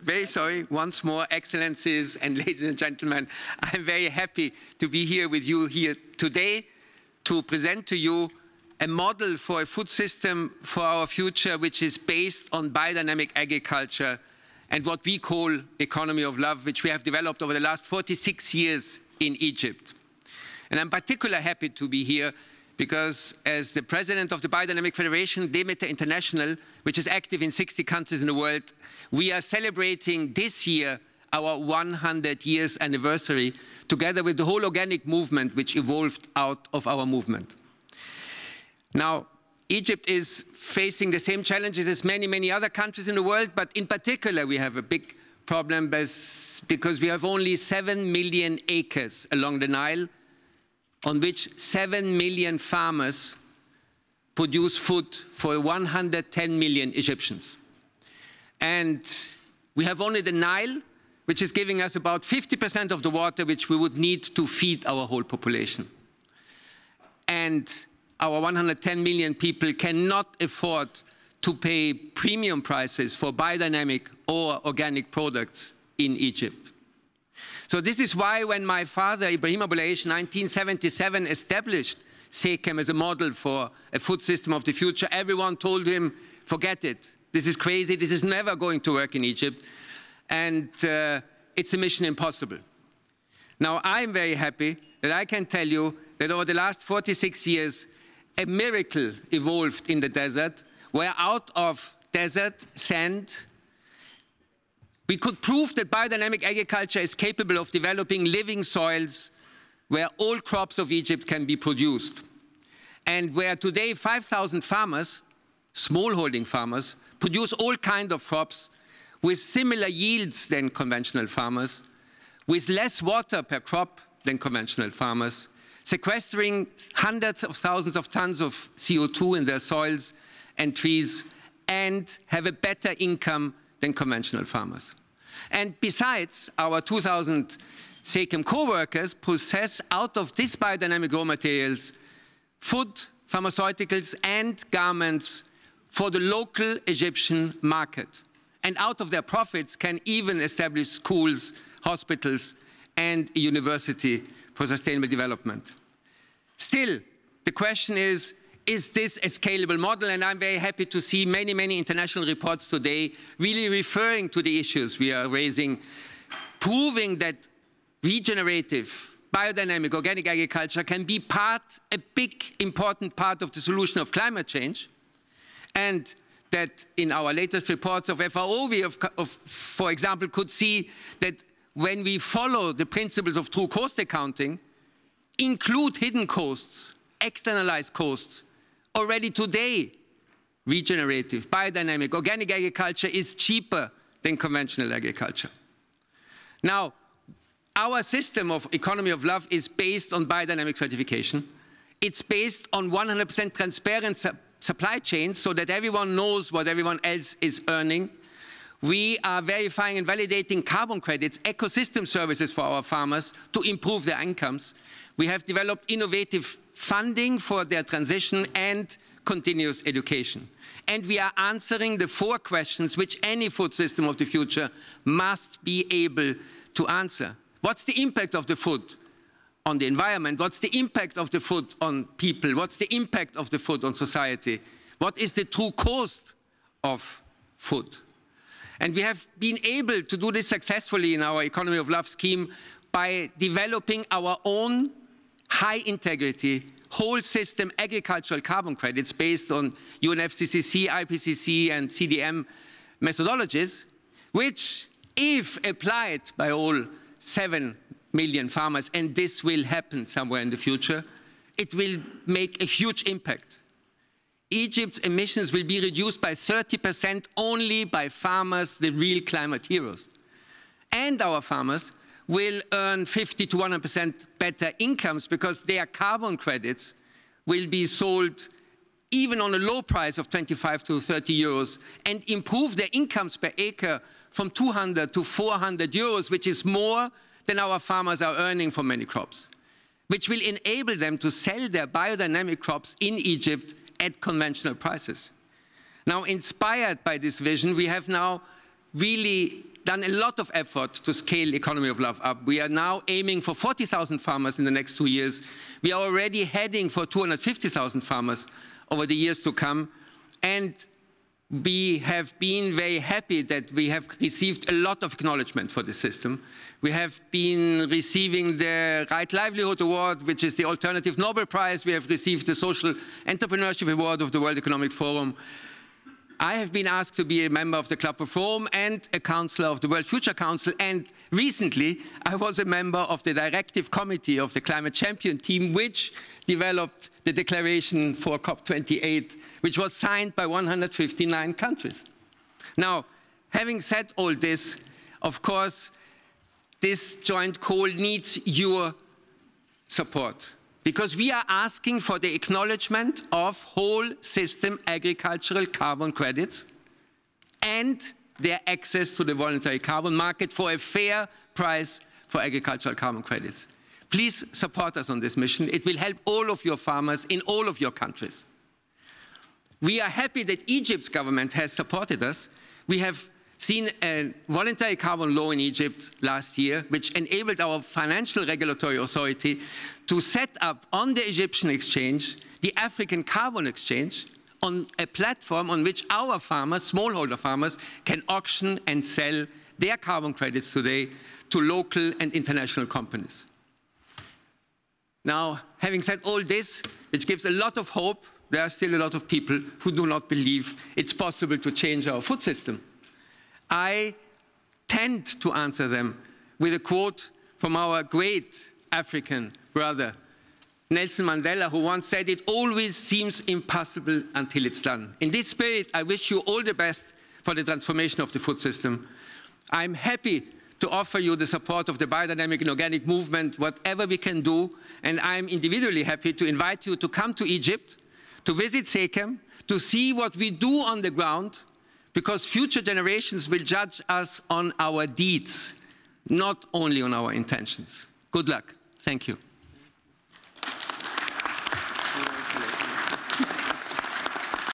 very sorry, once more, Excellencies and ladies and gentlemen, I'm very happy to be here with you here today to present to you a model for a food system for our future, which is based on biodynamic agriculture and what we call economy of love, which we have developed over the last 46 years in Egypt. And I'm particularly happy to be here because as the president of the Biodynamic Federation, Demeter International, which is active in 60 countries in the world, we are celebrating this year our 100 years anniversary, together with the whole organic movement which evolved out of our movement. Now, Egypt is facing the same challenges as many, many other countries in the world, but in particular we have a big problem because we have only 7 million acres along the Nile, on which 7 million farmers produce food for 110 million Egyptians. And we have only the Nile, which is giving us about 50% of the water which we would need to feed our whole population. And our 110 million people cannot afford to pay premium prices for biodynamic or organic products in Egypt. So this is why when my father, Ibrahim Abouleish, in 1977 established Sekem as a model for a food system of the future, everyone told him, forget it, this is crazy, this is never going to work in Egypt, and it's a mission impossible. Now, I'm very happy that I can tell you that over the last 46 years, a miracle evolved in the desert, where out of desert sand, we could prove that biodynamic agriculture is capable of developing living soils where all crops of Egypt can be produced. And where today 5,000 farmers, smallholding farmers, produce all kinds of crops with similar yields than conventional farmers, with less water per crop than conventional farmers, sequestering hundreds of thousands of tons of CO2 in their soils and trees, and have a better income than conventional farmers. And besides, our 2,000 Sekem co-workers possess out of these biodynamic raw materials food, pharmaceuticals and garments for the local Egyptian market. And out of their profits can even establish schools, hospitals and a university for sustainable development. Still, the question is this a scalable model? And I'm very happy to see many, many international reports today really referring to the issues we are raising, proving that regenerative, biodynamic, organic agriculture can be a big, important part of the solution of climate change, and that in our latest reports of FAO, we, for example, could see that when we follow the principles of true cost accounting, include hidden costs, externalized costs, already today, regenerative, biodynamic, organic agriculture is cheaper than conventional agriculture. Now, our system of economy of love is based on biodynamic certification. It's based on 100% transparent supply chains so that everyone knows what everyone else is earning. We are verifying and validating carbon credits, ecosystem services for our farmers to improve their incomes. We have developed innovative funding for their transition and continuous education. And we are answering the 4 questions which any food system of the future must be able to answer. What's the impact of the food on the environment? What's the impact of the food on people? What's the impact of the food on society? What is the true cost of food? And we have been able to do this successfully in our Economy of Love scheme by developing our own high-integrity, whole-system agricultural carbon credits based on UNFCCC, IPCC, and CDM methodologies, which, if applied by all 7 million farmers, and this will happen somewhere in the future, it will make a huge impact. Egypt's emissions will be reduced by 30% only by farmers, the real climate heroes. And our farmers will earn 50 to 100% better incomes because their carbon credits will be sold even on a low price of 25 to 30 euros and improve their incomes per acre from 200 to 400 euros, which is more than our farmers are earning for many crops, which will enable them to sell their biodynamic crops in Egypt at conventional prices. Now, inspired by this vision, we have now really done a lot of effort to scale Economy of Love up. We are now aiming for 40,000 farmers in the next 2 years. We are already heading for 250,000 farmers over the years to come. And we have been very happy that we have received a lot of acknowledgement for this system. We have been receiving the Right Livelihood Award, which is the alternative Nobel Prize. We have received the Social Entrepreneurship Award of the World Economic Forum. I have been asked to be a member of the Club of Rome and a counselor of the World Future Council. And recently, I was a member of the directive committee of the Climate Champion team, which developed the declaration for COP28, which was signed by 159 countries. Now, having said all this, of course, this joint call needs your support, because we are asking for the acknowledgement of whole system agricultural carbon credits and their access to the voluntary carbon market for a fair price for agricultural carbon credits. Please support us on this mission. It will help all of your farmers in all of your countries. We are happy that Egypt's government has supported us. We have seen a voluntary carbon law in Egypt last year, which enabled our financial regulatory authority to set up on the Egyptian exchange the African Carbon Exchange, on a platform on which our farmers, smallholder farmers, can auction and sell their carbon credits today to local and international companies. Now, having said all this, which gives a lot of hope, there are still a lot of people who do not believe it's possible to change our food system. I tend to answer them with a quote from our great African brother, Nelson Mandela, who once said, "It always seems impossible until it's done." In this spirit, I wish you all the best for the transformation of the food system. I'm happy to offer you the support of the biodynamic and organic movement, whatever we can do, and I'm individually happy to invite you to come to Egypt, to visit Sekem, to see what we do on the ground, because future generations will judge us on our deeds, not only on our intentions. Good luck. Thank you.